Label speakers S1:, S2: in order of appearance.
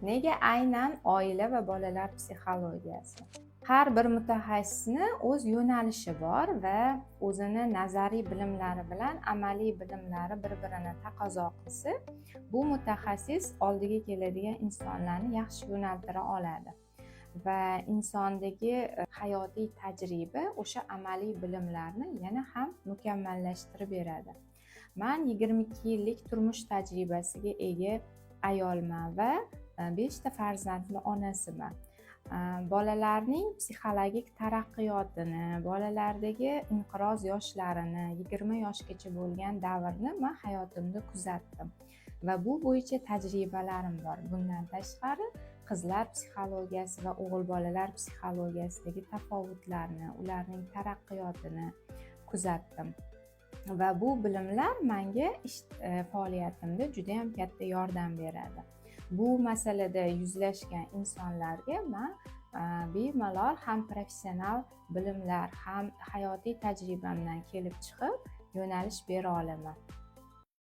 S1: Nega aynan oila va bolalar psixologiyasi? Har bir mutaxassisni o'z yo'nalishi bor va o'zini nazariy bilimlari bilan amaliy bilimlari bir-birini taqozo qilsa, bu mutaxassis oldiga keladigan insonlarni yaxshi yo'naltira oladi. Va insondagi hayotiy tajriba o'sha amaliy bilimlarni yana ham mukammallashtirib beradi. Men 22 yillik turmush tajribasiga ega ayolman va 5 ta farzandli onasiman. Bolalarning psixologik taraqqiyotini, bolalardagi inqiroz yoshlarini, 20 yoshgacha bo'lgan davrni men hayotimda kuzatdim va bu bo'yicha tajribalarim bor. Bundan tashqari qizlar psixologiyasi va o'g'il bolalar psixologiyasidagi tafovutlarni, ularning taraqqiyotini kuzatdim. Va bu bilimlar menga ish faoliyatimda juda ham katta yordam beradi. Bu masalada yuzlashgan insonlarga men bemalol ham professional bilimlar, ham hayotiy tajribamdan kelib chiqib yo'nalish bera olaman.